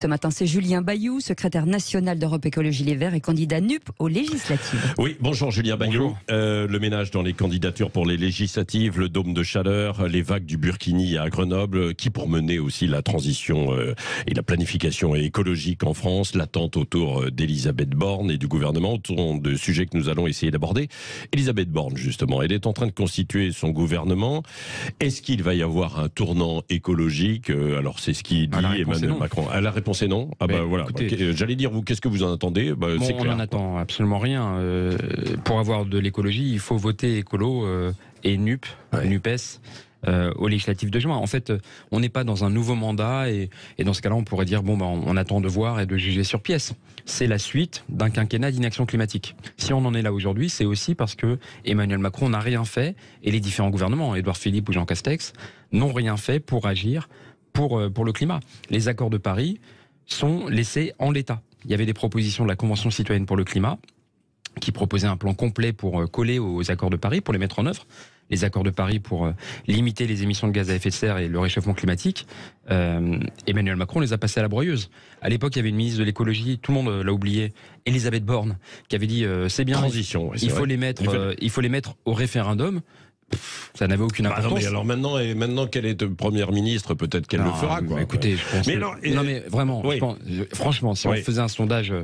Ce matin, c'est Julien Bayou, secrétaire national d'Europe Écologie Les Verts et candidat NUP aux législatives. Oui, bonjour Julien Bayou. Le ménage dans les candidatures pour les législatives, le dôme de chaleur, les vagues du Burkini à Grenoble, qui pour mener aussi la transition et la planification écologique en France, l'attente autour d'Elisabeth Borne et du gouvernement, autour de sujets que nous allons essayer d'aborder. Elisabeth Borne, justement, elle est en train de constituer son gouvernement. Est-ce qu'il va y avoir un tournant écologique? Alors c'est ce qu'il dit Emmanuel Macron. La réponse est non. Ah bah voilà. Écoutez, j'allais dire, vous, qu'est-ce que vous en attendez? C'est clair. On n'en attend absolument rien. Pour avoir de l'écologie, il faut voter écolo et NUP, NUPES. Aux législatives de juin. En fait, on n'est pas dans un nouveau mandat et dans ce cas-là, on pourrait dire on attend de voir et de juger sur pièce. C'est la suite d'un quinquennat d'inaction climatique. Si on en est là aujourd'hui, c'est aussi parce que Emmanuel Macron n'a rien fait et les différents gouvernements, Édouard Philippe ou Jean Castex, n'ont rien fait pour agir pour le climat. Les accords de Paris sont laissés en l'état. Il y avait des propositions de la Convention citoyenne pour le climat qui proposait un plan complet pour coller aux accords de Paris, pour les mettre en œuvre. Les accords de Paris pour limiter les émissions de gaz à effet de serre et le réchauffement climatique, Emmanuel Macron les a passés à la broyeuse. À l'époque, il y avait une ministre de l'écologie, tout le monde l'a oublié, Elisabeth Borne, qui avait dit c'est bien, il faut les mettre au référendum. Ça n'avait aucune importance. Non, mais alors maintenant qu'elle est première ministre, peut-être qu'elle le fera. Quoi. Écoutez, je pense. Mais vraiment, franchement, si on faisait un sondage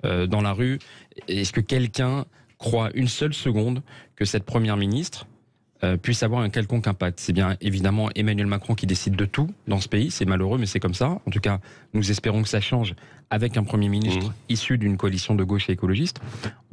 dans la rue, est-ce que quelqu'un croit une seule seconde que cette première ministre puisse avoir un quelconque impact? C'est bien évidemment Emmanuel Macron qui décide de tout dans ce pays. C'est malheureux, mais c'est comme ça. En tout cas, nous espérons que ça change avec un Premier ministre issu d'une coalition de gauche et écologiste.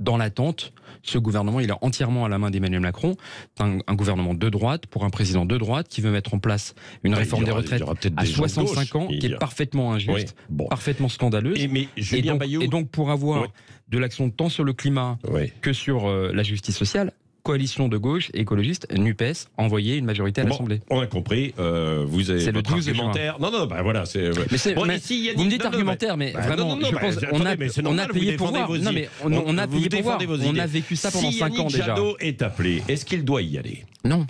Dans l'attente, ce gouvernement, il est entièrement à la main d'Emmanuel Macron. Un gouvernement de droite, pour un président de droite, qui veut mettre en place une réforme des retraites à 65 ans, qui est parfaitement injuste, parfaitement scandaleuse. Et donc, pour avoir de l'action tant sur le climat que sur la justice sociale, coalition de gauche écologiste, NUPES, envoyer une majorité à l'Assemblée. On a compris. Vous avez votre argumentaire. Non, voilà. Vous me dites argumentaire, mais vraiment, je pense on a payé pour voir. Non, mais on a payé pour voir. On a vécu ça pendant 5 ans déjà. Si Yannick Jadot est appelé, est-ce qu'il doit y aller? Non.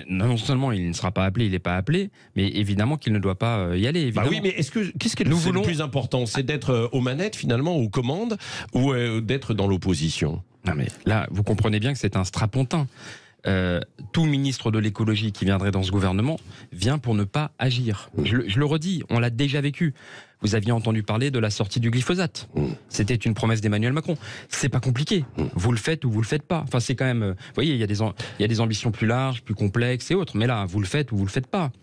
Non seulement il ne sera pas appelé, il n'est pas appelé, mais évidemment qu'il ne doit pas y aller. Évidemment. Oui, mais qu'est-ce qui est le plus important? C'est d'être aux manettes, finalement, aux commandes, ou d'être dans l'opposition? Non mais là, vous comprenez bien que c'est un strapontin. Tout ministre de l'écologie qui viendrait dans ce gouvernement vient pour ne pas agir. Je le redis, on l'a déjà vécu. Vous aviez entendu parler de la sortie du glyphosate. C'était une promesse d'Emmanuel Macron. C'est pas compliqué. Vous le faites ou vous le faites pas. Enfin, c'est quand même. Vous voyez, il y a des ambitions plus larges, plus complexes et autres. Mais là, vous le faites ou vous le faites pas.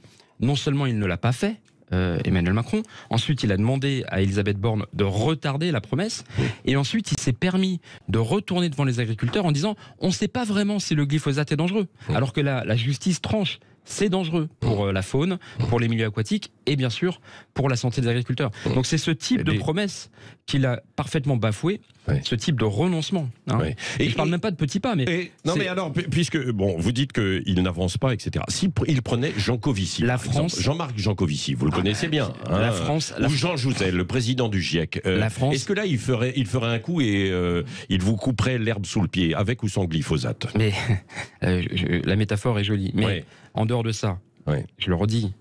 Non seulement il ne l'a pas fait, Emmanuel Macron. Ensuite, il a demandé à Elisabeth Borne de retarder la promesse. Et ensuite, il s'est permis de retourner devant les agriculteurs en disant on ne sait pas vraiment si le glyphosate est dangereux. Alors que la justice tranche. C'est dangereux pour la faune, pour les milieux aquatiques et bien sûr pour la santé des agriculteurs. Donc c'est ce type de promesse qu'il a parfaitement bafoué, ce type de renoncement. Et je ne parle même pas de petits pas. Mais alors, puisque vous dites qu'il n'avance pas, etc. Si il prenait Jancovici, Jean-Marc Jancovici, vous le connaissez bien. La France, ou Jean Jouzel, le président du GIEC. Est-ce que là, il ferait un coup et il vous couperait l'herbe sous le pied, avec ou sans glyphosate? Mais la métaphore est jolie. Mais en dehors de ça, je le redis,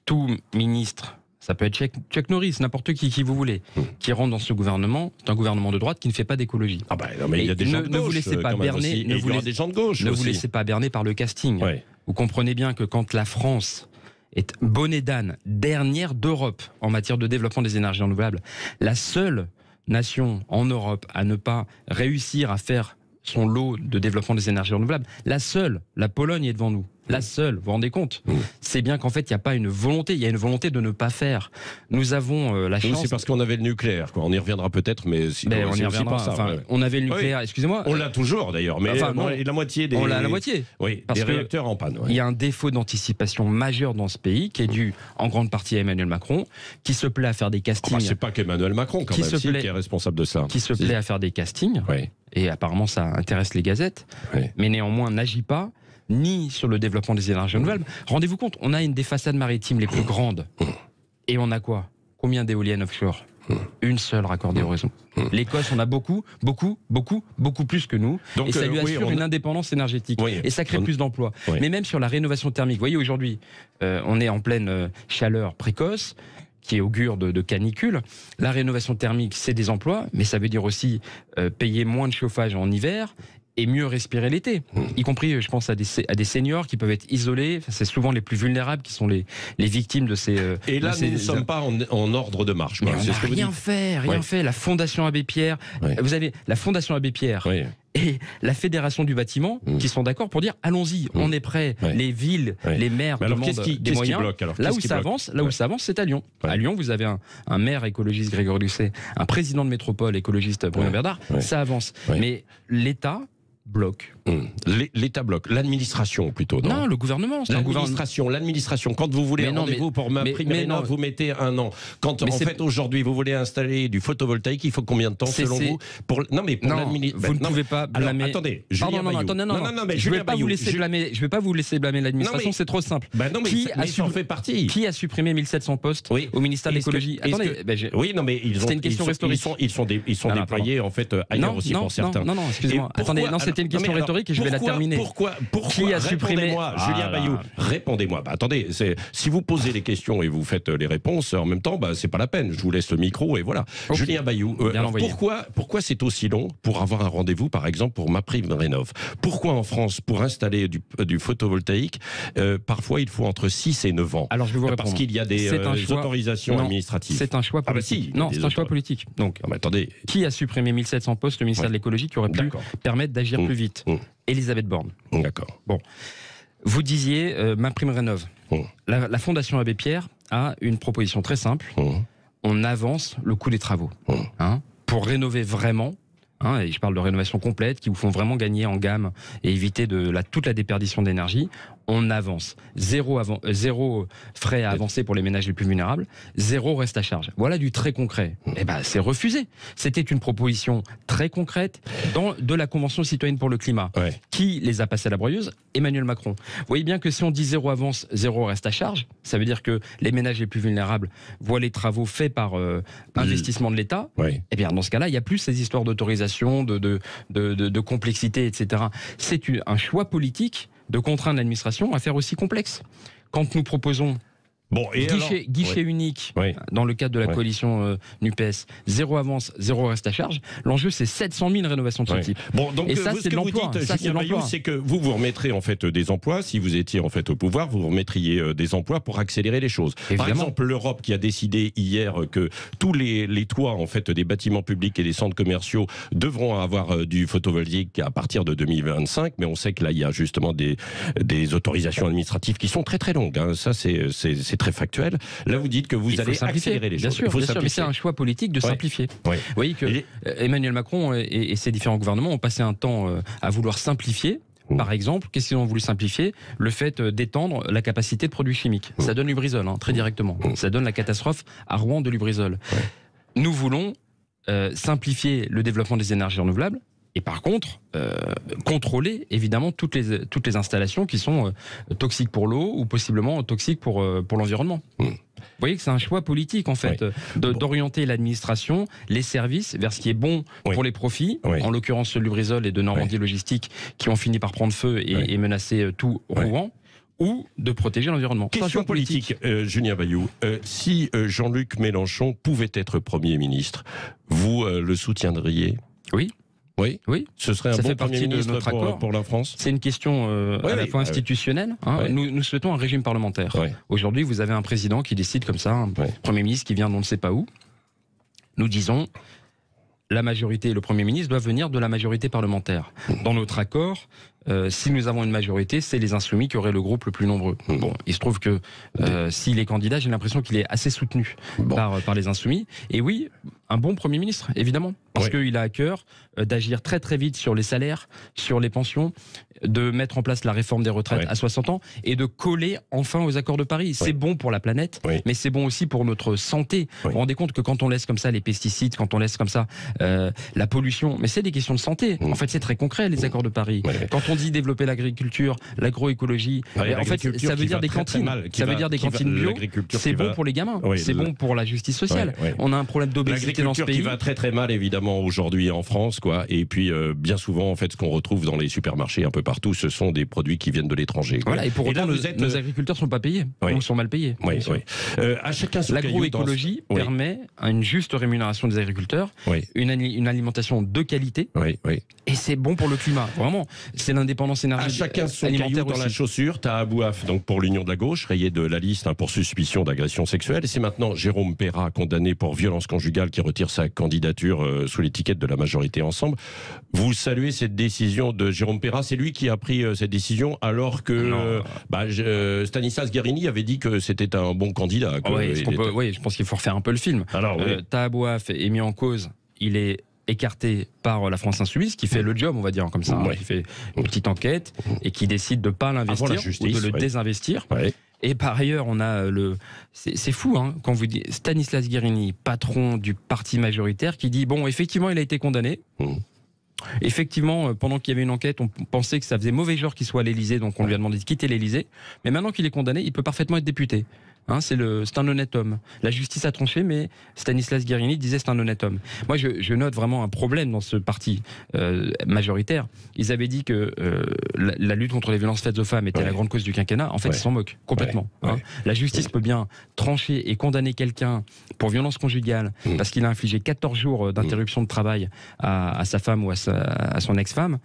tout ministre, ça peut être Chuck Norris, n'importe qui vous voulez, qui rentre dans ce gouvernement, c'est un gouvernement de droite qui ne fait pas d'écologie. Mais il y a des gens de gauche. Ne vous laissez pas berner. Ne vous laissez pas berner par le casting. Vous comprenez bien que quand la France est bonnet d'âne, dernière d'Europe en matière de développement des énergies renouvelables, la seule nation en Europe à ne pas réussir à faire son lot de développement des énergies renouvelables, la seule, la Pologne est devant nous. La seule, vous vous rendez compte? C'est bien qu'en fait, il n'y a pas une volonté, il y a une volonté de ne pas faire. Nous avons la chance... C'est parce qu'on avait le nucléaire, quoi. On y reviendra peut-être, mais on y reviendra. On avait le nucléaire, excusez-moi. On l'a toujours d'ailleurs, mais la moitié des... On l'a la moitié. Oui, des réacteurs en panne. Il y a un défaut d'anticipation majeur dans ce pays, qui est dû en grande partie à Emmanuel Macron, qui se plaît à faire des castings... c'est pas qu'Emmanuel Macron, quand même, qui est responsable de ça. Qui se plaît à faire des castings, et apparemment ça intéresse les gazettes, mais néanmoins n'agit pas, ni sur le développement des énergies renouvelables. Rendez-vous compte, on a une des façades maritimes les plus grandes. Et on a quoi? Combien d'éoliennes offshore? Une seule raccordée au réseau. L'Écosse en a beaucoup plus que nous. Donc, et ça lui assure une indépendance énergétique. Et ça crée plus d'emplois. Mais même sur la rénovation thermique, vous voyez aujourd'hui, on est en pleine chaleur précoce. qui augure de canicule. La rénovation thermique, c'est des emplois, mais ça veut dire aussi payer moins de chauffage en hiver et mieux respirer l'été, y compris, je pense, à des seniors qui peuvent être isolés. Enfin, c'est souvent les plus vulnérables qui sont les victimes de ces... Et là, nous ne sommes pas en ordre de marche. Mais on n'a rien fait. La Fondation Abbé Pierre, vous avez la Fondation Abbé Pierre et la Fédération du bâtiment qui sont d'accord pour dire allons-y, on est prêt. Les villes, les maires demandent des moyens. Là où ça avance, c'est à Lyon. À Lyon, vous avez un maire écologiste, Grégory Doucet, un président de métropole écologiste, Bruno Berdard. Ça avance. Mais l'État bloque. L'État bloque. L'administration plutôt, non, le gouvernement. L'administration. Quand vous voulez un rendez-vous pour MaPrimeRénov', vous mettez un an. Quand en fait aujourd'hui vous voulez installer du photovoltaïque, il faut combien de temps selon vous Non, mais pour l'administration. Vous ne pouvez pas blâmer. Attendez, mais je ne vais pas vous laisser blâmer. Je vais pas vous laisser blâmer l'administration. C'est trop simple. Qui en fait partie Qui a supprimé 1700 postes au ministère de l'écologie? Attendez. Oui, non, mais c'était une question rhétorique. Ils sont déployés en fait ailleurs aussi pour certains. Non, excusez-moi. Attendez, non, c'était une question rhétorique et je vais la terminer. Pourquoi Qui a supprimé Julien Bayou, répondez-moi. Attendez, si vous posez les questions et vous faites les réponses en même temps, c'est pas la peine. Je vous laisse le micro et voilà. Okay. Julien Bayou, pourquoi c'est aussi long pour avoir un rendez-vous, par exemple, pour MaPrimeRénov'? Pourquoi en France, pour installer du photovoltaïque, parfois il faut entre 6 et 9 ans? Alors je vais vous répondre. Parce qu'il y a des autorisations administratives. C'est un choix politique. Non, c'est un choix politique. Donc, attendez. Qui a supprimé 1700 postes au ministère de l'écologie qui aurait pu permettre d'agir plus vite? Elisabeth Borne. D'accord. Bon. Vous disiez MaPrimeRénov'. La Fondation Abbé Pierre a une proposition très simple. On avance le coût des travaux. Pour rénover vraiment, et je parle de rénovation complète, qui vous font vraiment gagner en gamme et éviter toute la déperdition d'énergie. On avance. Zéro frais à avancer pour les ménages les plus vulnérables. Zéro reste à charge. Voilà du très concret. C'est refusé. C'était une proposition très concrète de la Convention citoyenne pour le climat. Qui les a passés à la broyeuse? Emmanuel Macron. Vous voyez bien que si on dit zéro avance, zéro reste à charge, ça veut dire que les ménages les plus vulnérables voient les travaux faits par investissement de l'État. Et bien dans ce cas-là, il n'y a plus ces histoires d'autorisation, de complexité, etc. C'est un choix politique de contraindre l'administration à faire aussi complexe. Quand nous proposons guichet unique dans le cadre de la coalition NUPES, zéro avance, zéro reste à charge, l'enjeu c'est 700 000 rénovations de ce type. Donc et ça c'est de l'emploi. C'est que vous remettrez en fait des emplois. Si vous étiez en fait au pouvoir, vous remettriez des emplois pour accélérer les choses. Évidemment. Par exemple, l'Europe qui a décidé hier que tous les toits en fait des bâtiments publics et des centres commerciaux devront avoir du photovoltaïque à partir de 2025. Mais on sait que là il y a justement des autorisations administratives qui sont très très longues. Ça c'est très factuel. Là, vous dites que vous allez accélérer les choses. Bien sûr, mais c'est un choix politique de simplifier. Vous voyez que Emmanuel Macron et ses différents gouvernements ont passé un temps à vouloir simplifier. Par exemple, qu'est-ce qu'ils ont voulu simplifier? Le fait d'étendre la capacité de produits chimiques. Ça donne Lubrizol, très directement. Ça donne la catastrophe à Rouen de Lubrizol. Nous voulons simplifier le développement des énergies renouvelables. Et par contre, contrôler évidemment toutes les installations qui sont toxiques pour l'eau ou possiblement toxiques pour l'environnement. Vous voyez que c'est un choix politique en fait d'orienter l'administration, les services vers ce qui est bon pour les profits, en l'occurrence Lubrizol et de Normandie Logistique qui ont fini par prendre feu et menacer tout Rouen. Ou de protéger l'environnement. Question politique, Julien Bayou. Si Jean-Luc Mélenchon pouvait être Premier ministre, vous le soutiendriez? Oui. Ce serait un bon Premier ministre pour la France? C'est une question à la fois institutionnelle. Nous souhaitons un régime parlementaire. Aujourd'hui, vous avez un président qui décide comme ça, un Premier ministre qui vient d'on ne sait pas où. Nous disons, la majorité, le Premier ministre doit venir de la majorité parlementaire. Dans notre accord, si nous avons une majorité, c'est les Insoumis qui auraient le groupe le plus nombreux. Bon, il se trouve que s'il est candidat, j'ai l'impression qu'il est assez soutenu par les Insoumis. Et oui, un bon Premier ministre, évidemment, parce qu'il a à cœur d'agir très très vite sur les salaires, sur les pensions, de mettre en place la réforme des retraites à 60 ans et de coller enfin aux accords de Paris. C'est bon pour la planète, mais c'est bon aussi pour notre santé. Vous vous rendez compte que quand on laisse comme ça les pesticides, quand on laisse comme ça la pollution, mais c'est des questions de santé. En fait, c'est très concret, les accords de Paris. Quand on dit développer l'agriculture, l'agroécologie, en fait, ça veut dire des cantines. Ça veut dire des cantines bio. C'est bon pour les gamins. C'est bon pour la justice sociale. On a un problème d'obésité dans ce pays. L'agriculture qui va très très mal, évidemment. notamment aujourd'hui en France, quoi. Et puis bien souvent, en fait, ce qu'on retrouve dans les supermarchés un peu partout, ce sont des produits qui viennent de l'étranger. Voilà, et pour autant, nos agriculteurs sont pas payés, ou sont mal payés. Oui, oui. À chacun son L'agroécologie permet une juste rémunération des agriculteurs, une alimentation de qualité, et c'est bon pour le climat. Vraiment, c'est l'indépendance énergétique. À chacun son caillou dans la chaussure. T'as Abouaf, donc pour l'Union de la gauche, rayé de la liste pour suspicion d'agression sexuelle. Et c'est maintenant Jérôme Perra, condamné pour violence conjugale, qui retire sa candidature sous l'étiquette de la majorité Ensemble. Vous saluez cette décision de Jérôme Perra? C'est lui qui a pris cette décision alors que Stanislas Guerini avait dit que c'était un bon candidat. Je pense qu'il faut refaire un peu le film. Alors, Tahabouaf est mis en cause, il est écarté par la France Insoumise, qui fait le job, on va dire comme ça, qui fait une petite enquête et qui décide de ne pas l'investir ou de le désinvestir. Et par ailleurs, on a c'est fou, hein, quand vous dites Stanislas Guerini, patron du parti majoritaire, qui dit bon, effectivement, il a été condamné. Effectivement, pendant qu'il y avait une enquête, on pensait que ça faisait mauvais genre qu'il soit à l'Élysée, donc on lui a demandé de quitter l'Élysée. Mais maintenant qu'il est condamné, il peut parfaitement être député. Hein, c'est un honnête homme. La justice a tranché, mais Stanislas Guerini disait c'est un honnête homme. Moi, je note vraiment un problème dans ce parti majoritaire. Ils avaient dit que la lutte contre les violences faites aux femmes était la grande cause du quinquennat. En fait, ils s'en moquent complètement. Hein. La justice peut bien trancher et condamner quelqu'un pour violence conjugale parce qu'il a infligé 14 jours d'interruption de travail à sa femme ou à son ex-femme.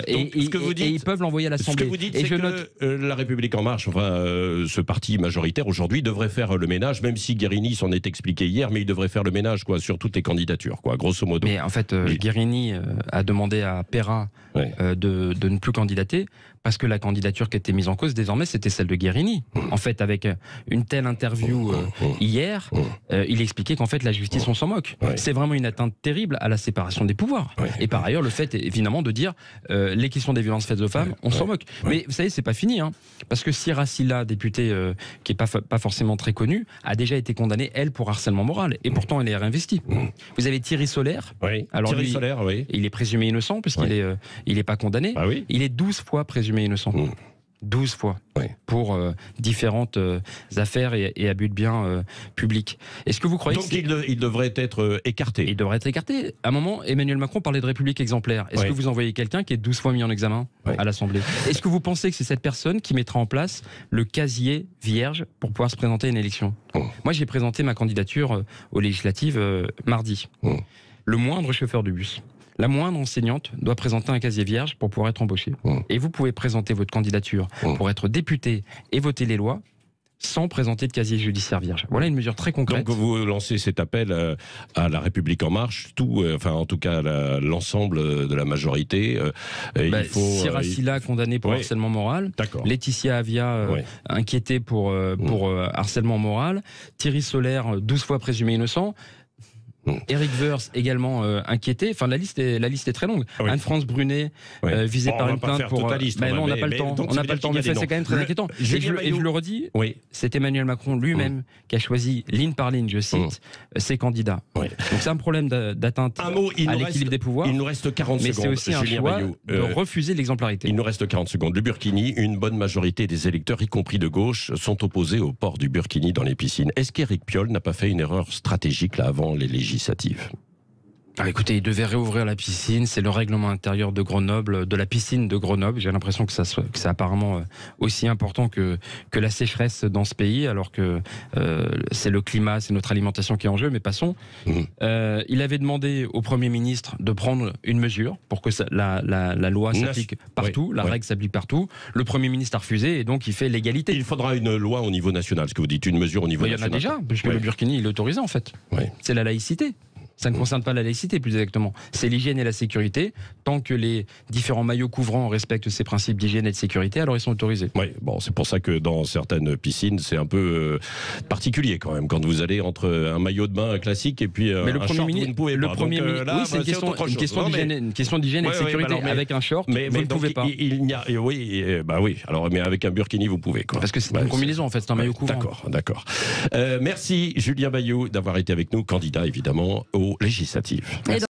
Et ils peuvent l'envoyer à l'Assemblée. Ce que vous dites, c'est que la République En Marche, ce parti majoritaire aujourd'hui, devrait faire le ménage, même si Guerini s'en est expliqué hier, mais il devrait faire le ménage sur toutes les candidatures, grosso modo. Mais en fait, Guerini a demandé à Perra de ne plus candidater parce que la candidature qui était mise en cause désormais, c'était celle de Guerini. En fait, avec une telle interview hier, il expliquait qu'en fait la justice, on s'en moque. C'est vraiment une atteinte terrible à la séparation des pouvoirs. Et par ailleurs, le fait évidemment de dire les questions des violences faites aux femmes, on s'en moque. Mais vous savez, c'est pas fini, hein, parce que Sira Silla, députée qui est pas forcément très connue, a déjà été condamnée, elle, pour harcèlement moral. Et pourtant, elle est réinvestie. Vous avez Thierry Solaire. Alors Thierry Solaire, il est présumé innocent puisqu'il est pas condamné. Il est 12 fois présumé innocent. 12 fois pour différentes affaires et abus de biens publics. Est-ce que vous croyez donc il devrait être écarté? Il devrait être écarté. À un moment, Emmanuel Macron parlait de république exemplaire. Est-ce que vous envoyez quelqu'un qui est 12 fois mis en examen à l'Assemblée? Est-ce que vous pensez que c'est cette personne qui mettra en place le casier vierge pour pouvoir se présenter à une élection? Moi, j'ai présenté ma candidature aux législatives mardi. Le moindre chauffeur de bus, la moindre enseignante doit présenter un casier vierge pour pouvoir être embauchée. Et vous pouvez présenter votre candidature pour être député et voter les lois sans présenter de casier judiciaire vierge. Voilà une mesure très concrète. Donc vous lancez cet appel à la République En Marche, en tout cas l'ensemble de la majorité. Sira Silla condamné pour harcèlement moral. Laetitia Avia inquiétée pour harcèlement moral. Thierry Solaire 12 fois présumé innocent. Éric Woerth également inquiété. Enfin, la liste est très longue. Anne-France Brunet visée par une plainte pour. Non, on n'a pas le temps. On n'a pas le temps. Mais c'est quand même très inquiétant. Et je le redis. C'est Emmanuel Macron lui-même qui a choisi ligne par ligne, je cite, ses candidats. Donc c'est un problème d'atteinte à l'équilibre des pouvoirs. Il nous reste 40 secondes. Mais c'est aussi un choix de refuser l'exemplarité. Il nous reste 40 secondes. Le Burkini, une bonne majorité des électeurs, y compris de gauche, sont opposés au port du Burkini dans les piscines. Est-ce qu'Éric Piolle n'a pas fait une erreur stratégique là avant les législatives? Écoutez, il devait réouvrir la piscine, c'est le règlement intérieur de Grenoble, de la piscine de Grenoble. J'ai l'impression que c'est apparemment aussi important que la sécheresse dans ce pays, alors que c'est le climat, c'est notre alimentation qui est en jeu, mais passons. Il avait demandé au Premier ministre de prendre une mesure pour que la loi s'applique partout, la règle s'applique partout. Le Premier ministre a refusé et donc il fait l'égalité. Il faudra une loi au niveau national, ce que vous dites, une mesure au niveau national. Il y en a déjà, puisque le Burkini il est autorisé en fait. C'est la laïcité. Ça ne concerne pas la laïcité, plus exactement. C'est l'hygiène et la sécurité. Tant que les différents maillots couvrants respectent ces principes d'hygiène et de sécurité, alors ils sont autorisés. Oui, bon, c'est pour ça que dans certaines piscines, c'est un peu particulier quand même. Quand vous allez entre un maillot de bain classique et puis un short, vous ne pouvez pas. Oui, c'est une question d'hygiène et de sécurité. Avec un short, vous ne pouvez pas. Mais avec un burkini, vous pouvez. Parce que c'est une combinaison, en fait, c'est un maillot couvrant. D'accord. Merci Julien Bayou d'avoir été avec nous, candidat évidemment aux législatives. Merci.